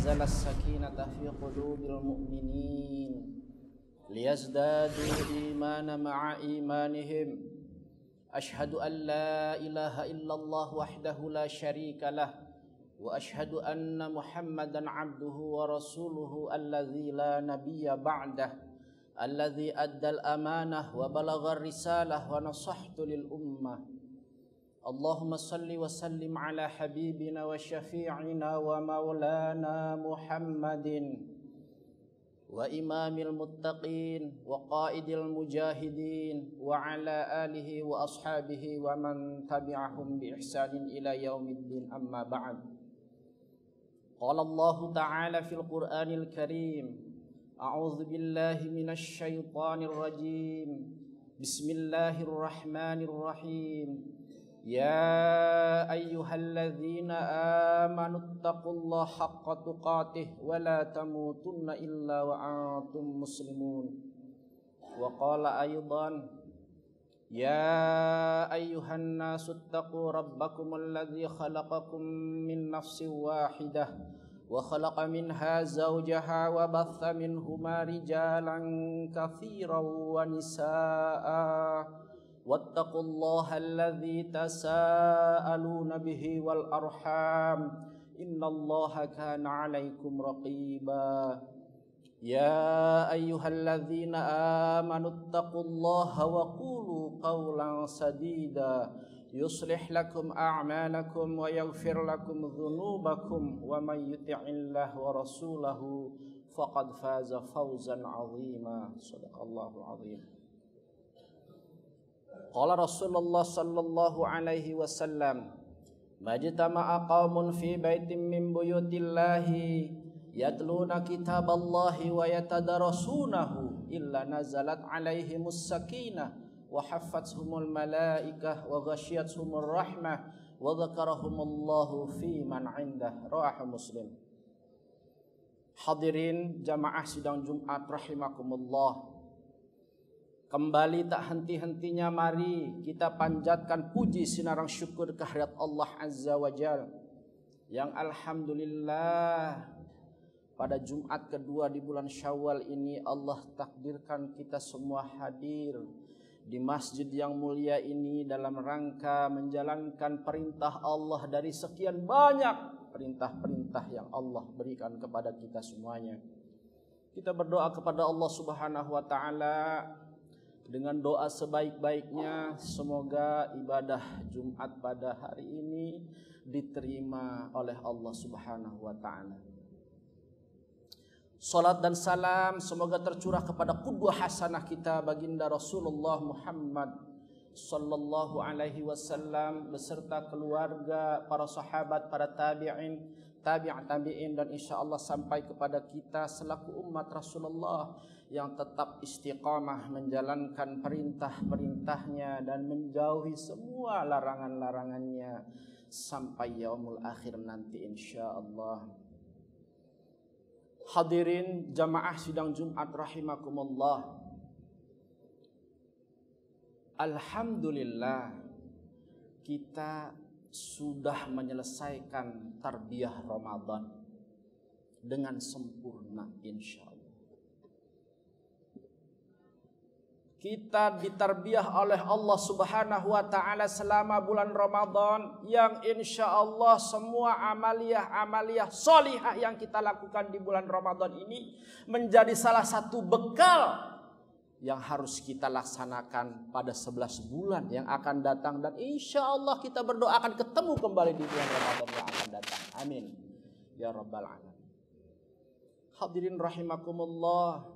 أنزل السكينة في قلوب المؤمنين ليزدادوا إيمانا مع إيمانهم أشهد أن لا إله إلا الله وحده لا شريك له وأشهد أن محمدا عبده ورسوله الذي لا نبي بعده الذي أدى الأمانة وبلغ الرسالة ونصحت للأمة اللهم صل وسلم على حبيبنا وشفيعنا ومولانا محمد وإمام المتقين وقائد المجاهدين وعلى آله وأصحابه ومن تبعهم بإحسان إلى يوم الدين أما بعد قال الله تعالى في القرآن الكريم أعوذ بالله من الشيطان الرجيم بسم الله الرحمن الرحيم يا أيها الذين آمنوا اتقوا الله حق تقاته ولا تموتن إلا وأنتم مسلمون وقال أيضا يا أيها الناس اتقوا ربكم الذي خلقكم من نفس واحدة وخلق منها زوجها وبث منهما رجالا كثيرا ونساء واتقوا الله الذي تساءلون به والأرحام إن الله كان عليكم رقيبا يا أيها الذين آمنوا اتقوا الله وقولوا قولا سديدا يصلح لكم أعمالكم ويغفر لكم ذنوبكم ومن يطع الله ورسوله فقد فاز فوزا عظيما صدق الله العظيم قال رسول الله صلى الله عليه وسلم ما اجتمع قوم في بيت من بيوت الله يتلون كتاب الله ويتدارسونه إلا نزلت عليهم السكينة وحفتهم الملائكة وغشيتهم الرحمة وذكرهم الله في من عنده رواه Muslim. Hadirin jamaah sidang Jumat rahimakumullah. Kembali tak henti-hentinya mari kita panjatkan puji sinarang syukur kehadirat Allah Azza wa Jalla yang alhamdulillah pada Jumat kedua di bulan Syawal ini Allah takdirkan kita semua hadir di masjid yang mulia ini dalam rangka menjalankan perintah Allah dari sekian banyak perintah-perintah yang Allah berikan kepada kita semuanya. Kita berdoa kepada Allah Subhanahu wa taala dengan doa sebaik-baiknya, semoga ibadah Jumat pada hari ini diterima oleh Allah Subhanahu wa taala. Salat dan salam semoga tercurah kepada qudwah hasanah kita baginda Rasulullah Muhammad sallallahu alaihi wasallam beserta keluarga, para sahabat, para tabi'in, tabi'in dan insyaallah sampai kepada kita selaku umat Rasulullah yang tetap istiqamah menjalankan perintah-perintahnya dan menjauhi semua larangan-larangannya sampai yaumul akhir nanti insyaallah. Hadirin jamaah sidang Jumat rahimakumullah. Alhamdulillah kita sudah menyelesaikan tarbiyah Ramadan dengan sempurna insyaallah. Kita ditarbiyah oleh Allah Subhanahu wa taala selama bulan Ramadan yang insyaallah semua amaliyah sholihah yang kita lakukan di bulan Ramadan ini menjadi salah satu bekal yang harus kita laksanakan pada 11 bulan yang akan datang dan insyaallah kita berdoa akan ketemu kembali di bulan Ramadan yang akan datang. Amin ya rabbal alamin. Hadirin rahimakumullah.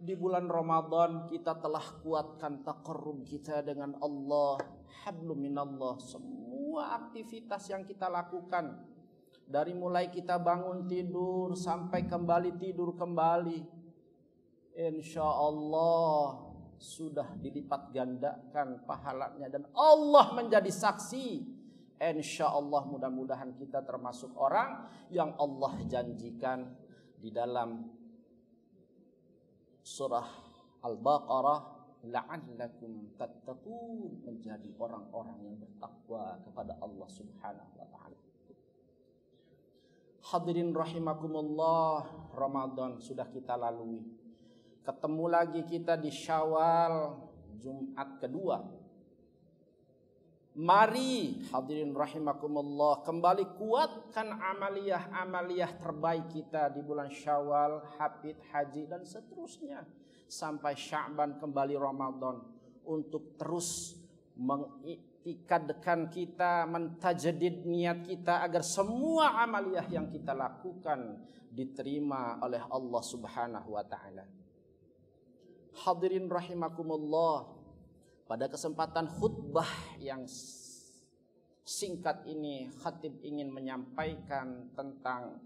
Di bulan Ramadan kita telah kuatkan taqarrub kita dengan Allah, hablum minallah. Semua aktivitas yang kita lakukan dari mulai kita bangun tidur sampai kembali tidur kembali, insyaallah sudah dilipat gandakan pahalanya dan Allah menjadi saksi. Insyaallah mudah-mudahan kita termasuk orang yang Allah janjikan di dalam surah Al-Baqarah, la'allakum tattaqun, menjadi orang-orang yang bertakwa kepada Allah Subhanahu wa taala. Hadirin rahimakumullah, Ramadan sudah kita lalui. Ketemu lagi kita di Syawal, Jumat kedua. Mari hadirin rahimakumullah kembali kuatkan amaliyah terbaik kita di bulan Syawal, Haid, Haji dan seterusnya sampai Sya'ban kembali Ramadan untuk terus mengiktikadkan kita, mentajdid niat kita agar semua amaliyah yang kita lakukan diterima oleh Allah Subhanahu wa taala. Hadirin rahimakumullah, pada kesempatan khutbah yang singkat ini, khatib ingin menyampaikan tentang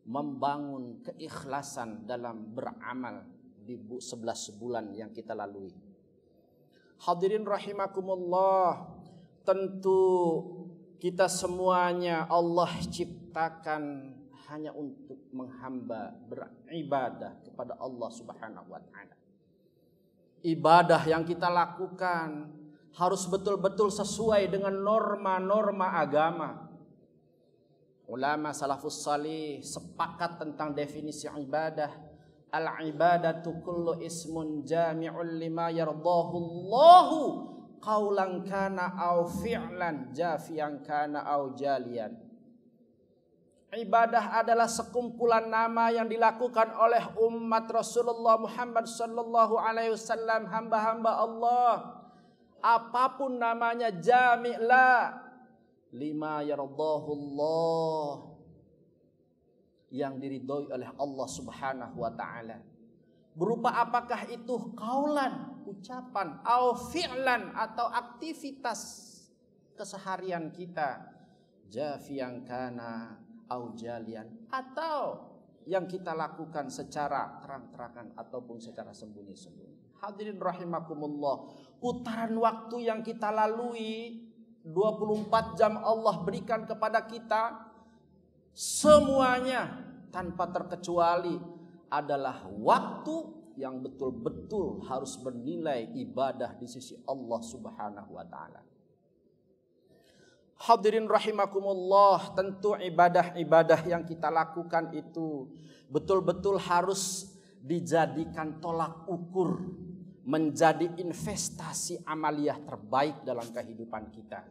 membangun keikhlasan dalam beramal di 11 bulan yang kita lalui. Hadirin rahimakumullah, tentu kita semuanya Allah ciptakan hanya untuk menghamba, beribadah kepada Allah Subhanahu wa taala. Ibadah yang kita lakukan harus betul-betul sesuai dengan norma-norma agama. Ulama salafus salih sepakat tentang definisi ibadah. Al-ibadatu kullu ismun jami'un lima yardahu Allahu qawlan kana aw fi'lan jafiyan kana aw jaliyan. Ibadah adalah sekumpulan nama yang dilakukan oleh umat Rasulullah Muhammad sallallahu alaihi wasallam, hamba-hamba Allah. Apapun namanya, jami'la lima yardahu Allah, yang diridhoi oleh Allah Subhanahu wa taala. Berupa apakah itu qaulan, ucapan, au fi'lan atau aktivitas keseharian kita, jafiyan kana au jalian, atau yang kita lakukan secara terang-terangan ataupun secara sembunyi-sembunyi. Hadirin rahimakumullah, putaran waktu yang kita lalui 24 jam Allah berikan kepada kita, semuanya tanpa terkecuali adalah waktu yang betul-betul harus bernilai ibadah di sisi Allah Subhanahu wa taala. Hadirin rahimakumullah, tentu ibadah-ibadah yang kita lakukan itu betul-betul harus dijadikan tolak ukur, menjadi investasi amaliyah terbaik dalam kehidupan kita.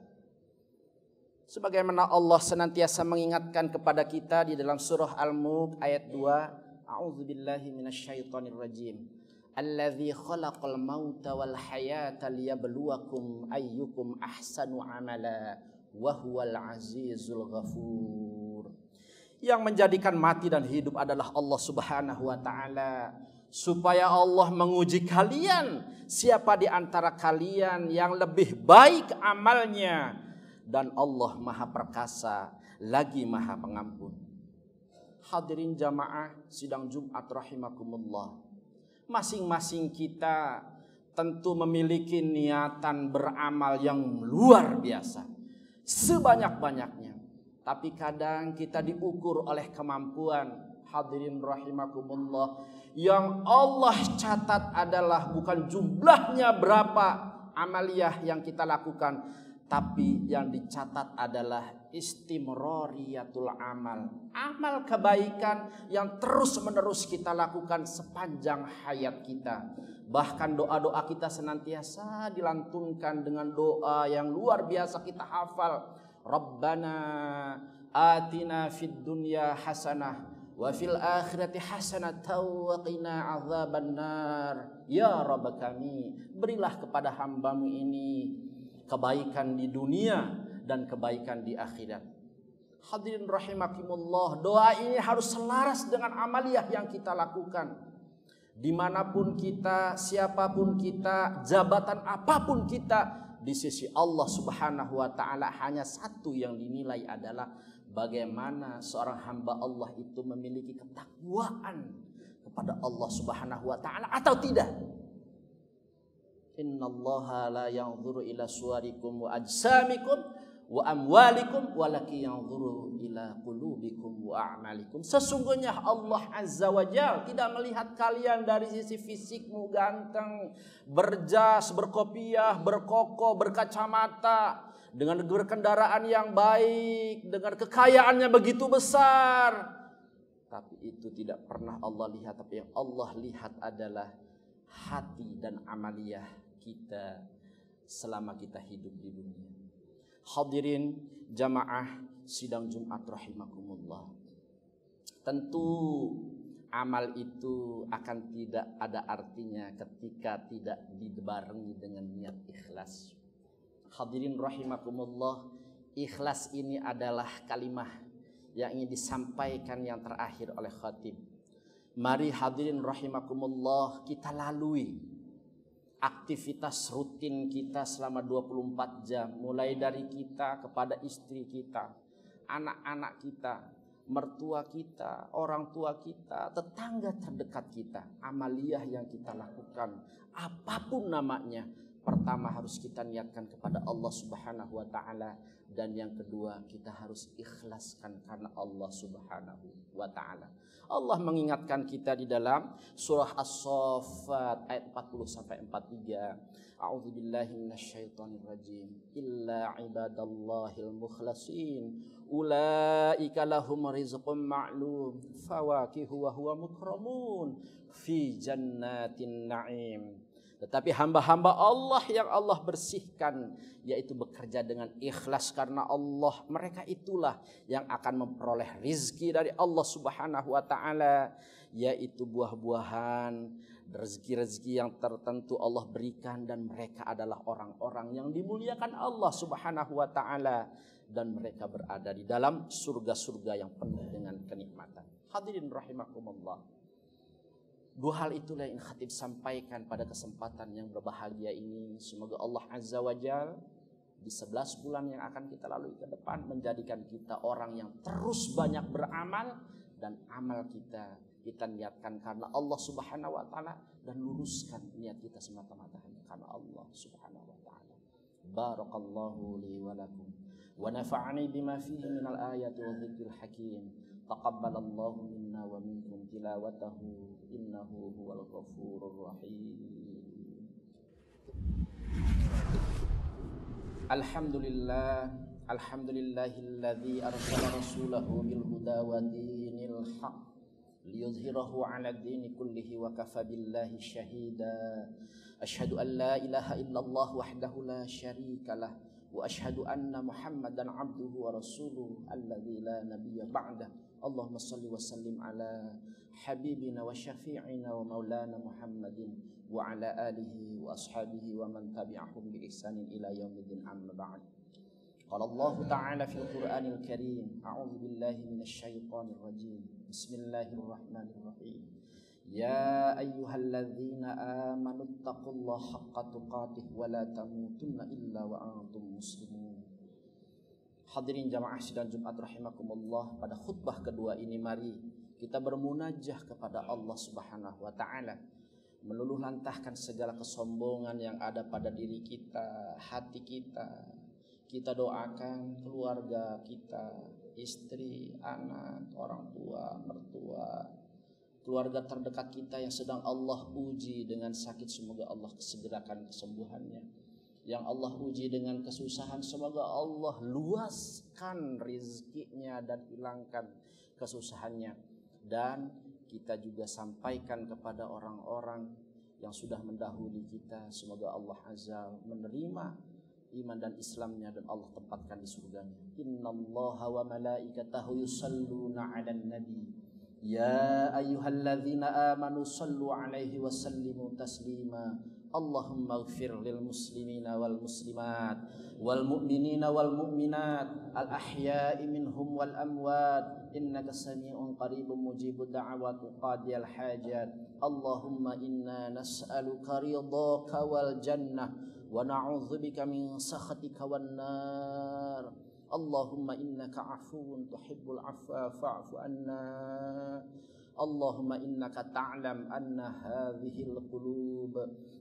Sebagaimana Allah senantiasa mengingatkan kepada kita di dalam surah Al-Mulk ayat 2, A'udzubillahi minasyaitonir rajim. Allazi khalaqal mauta wal hayata liyabluwakum ayyukum ahsanu amala wa huwal azizul ghafur. Yang menjadikan mati dan hidup adalah Allah Subhanahu wa taala, supaya Allah menguji kalian siapa di antara kalian yang lebih baik amalnya, dan Allah Maha Perkasa lagi Maha Pengampun. Hadirin jamaah sidang Jumat rahimakumullah, masing-masing kita tentu memiliki niatan beramal yang luar biasa, sebanyak-banyaknya. Tapi kadang kita diukur oleh kemampuan. Hadirin rahimakumullah, yang Allah catat adalah bukan jumlahnya berapa amaliyah yang kita lakukan, tapi yang dicatat adalah istimrariyatul amal. Amal kebaikan yang terus-menerus kita lakukan sepanjang hayat kita. Bahkan doa-doa kita senantiasa dilantunkan dengan doa yang luar biasa kita hafal. Rabbana atina fid dunya hasanah wa fil akhirati hasanatan wa qina azabannar. Ya Rabb kami, berilah kepada hambamu ini kebaikan di dunia dan kebaikan di akhirat. Hadirin rahimakumullah, doa ini harus selaras dengan amaliyah yang kita lakukan. Dimanapun kita, siapapun kita, jabatan apapun kita, di sisi Allah Subhanahu wa ta'ala hanya satu yang dinilai adalah bagaimana seorang hamba Allah itu memiliki ketakwaan kepada Allah Subhanahu wa ta'ala atau tidak. Innallaha la yanzuru ila suwarikum wa ajsamikum wa amwalikum walakin yanzuru ila qulubikum wa a'malikum. Sesungguhnya Allah Azza wa Jalla tidak melihat kalian dari sisi fisikmu ganteng, berjas, berkopiah, berkoko, berkacamata, dengan berkendaraan yang baik, dengan kekayaannya begitu besar. Tapi itu tidak pernah Allah lihat. Tapi yang Allah lihat adalah hati dan amaliyah kita selama kita hidup di dunia. Hadirin jamaah sidang Jumat rahimakumullah. Tentu amal itu akan tidak ada artinya ketika tidak dibarengi dengan niat ikhlas. Hadirin rahimakumullah, ikhlas ini adalah kalimah yang ingin disampaikan yang terakhir oleh khatib. Mari hadirin rahimakumullah, kita lalui aktivitas rutin kita selama 24 jam. Mulai dari kita kepada istri kita, anak-anak kita, mertua kita, orang tua kita, tetangga terdekat kita. Amaliyah yang kita lakukan, apapun namanya, pertama harus kita niatkan kepada Allah Subhanahu wa ta'ala. Dan yang kedua, kita harus ikhlaskan karena Allah Subhanahu wa ta'ala. Allah mengingatkan kita di dalam surah As-Saffat ayat 40-43. A'udzubillahi minasyaitonirrajim. Illa ibadallahil mukhlasin. Ulaika lahum rizqum ma'lum. Fawakihu wa huwa mukramun. Fi jannatin na'im. Tetapi hamba-hamba Allah yang Allah bersihkan, yaitu bekerja dengan ikhlas karena Allah, mereka itulah yang akan memperoleh rizki dari Allah Subhanahu wa ta'ala, yaitu buah-buahan, rezeki-rezeki yang tertentu Allah berikan, dan mereka adalah orang-orang yang dimuliakan Allah Subhanahu wa ta'ala, dan mereka berada di dalam surga-surga yang penuh dengan kenikmatan. Hadirin rahimakumullah. Dua hal itulah yang khatib sampaikan pada kesempatan yang berbahagia ini. Semoga Allah Azza wa Jalla di 11 bulan yang akan kita lalui ke depan menjadikan kita orang yang terus banyak beramal, dan amal kita niatkan karena Allah Subhanahu wa ta'ala, dan luruskan niat kita semata-mata hanya karena Allah Subhanahu wa ta'ala. Barakallahu li wa lakum wa nafa'ani bima fihi minal ayati wa dzikril hakim. Taqabbalallahu minna wa minkum tilawatahu innahu huwal ghafurur rahim. Alhamdulillahilladzi arsala rasulahu bil huda wa dinil haq liyuzhirahu 'ala ad-dini kullihi wa kafa billahi shahida. Asyhadu an la ilaha illallah wahdahu la syarikalah wa asyhadu anna Muhammadan 'abduhu wa rasuluhu alladzi la nabiyya ba'dah. Allahumma salli wa sallim ala habibina wa syafi'ina wa maulana Muhammadin wa ala alihi wa ashabihi wa man tabi'ahum bi ihsanin ila yaumiddin, amma ba'd. Qala Allah ta'ala fil Qur'anil Karim, a'udzu billahi minasy syaithanir rajim. Bismillahirrahmanirrahim. Ya ayyuhalladzina amanu taqullaha haqqa tuqatih wa la tamutunna illa wa antum muslimun. Hadirin jamaah sidang Jumat rahimakumullah, pada khutbah kedua ini mari kita bermunajah kepada Allah Subhanahu wa ta'ala, meluluh lantahkan segala kesombongan yang ada pada diri kita, hati kita. Kita doakan keluarga kita, istri, anak, orang tua, mertua, keluarga terdekat kita yang sedang Allah uji dengan sakit, semoga Allah segerakan kesembuhannya. Yang Allah uji dengan kesusahan, semoga Allah luaskan rizkinya dan hilangkan kesusahannya. Dan kita juga sampaikan kepada orang-orang yang sudah mendahului kita, semoga Allah Azza menerima iman dan Islamnya dan Allah tempatkan di surganya. Innallaha wa malaikatahu yusalluna 'alan nabi. Ya ayyuhalladzina amanu sallu 'alaihi wa sallimu taslima. Allahumma ighfir lil muslimina wal muslimat wal mu'minina wal mu'minat al ahya'i minhum wal amwat innaka sami'un qaribun mujibud da'awat qadiyal hajat. Allahumma inna nas'aluka ridhaka wal jannah wa na'udzubika min sakhatika wan nar. Allahumma innaka 'afuwun tuhibbul 'afwa fa'fu anna. Allahumma innaka ta'lam anna hadhil qulub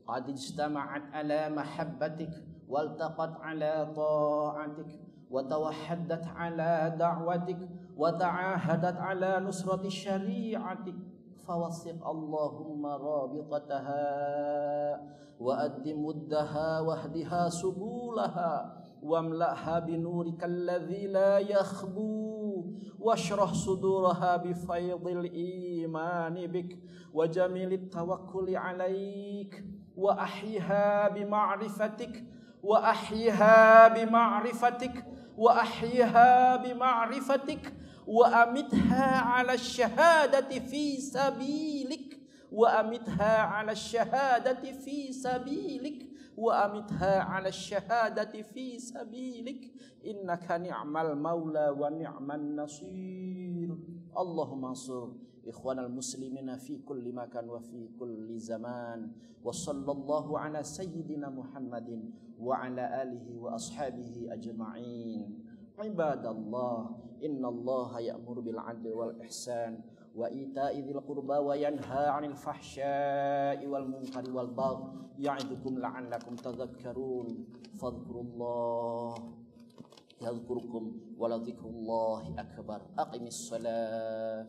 qad ijtama'at ala mahabbatik waltaqat ala ta'atik wa tawahhadat ala da'watik wa ta'ahadat ala nusrati syari'atik fawasiq Allahumma rabitataha wa addim muddaha wahdiha subulaha واملأها بنورك الذي لا يخبو واشرح صدورها بفيض الإيمان بك وجميل التوكل عليك وأحيها بمعرفتك وأحيها بمعرفتك وأحيها بمعرفتك وأمتها على الشهادة في سبيلك وأمتها على الشهادة في سبيلك وأمتها على الشهادة في سبيلك إنك نعم المولى ونعم النصير. اللهم انصر إخوان المسلمين في كل مكان وفي كل زمان. وصلى الله على سيدنا محمد وعلى آله وأصحابه أجمعين. عباد الله إن الله يأمر بالعدل والإحسان وإيتاء ذي القربى وينهى عن الفحشاء والمنكر والبغي يعظكم لعلكم تذكرون فاذكروا الله يذكركم ولذكر الله أكبر. أقم الصلاة.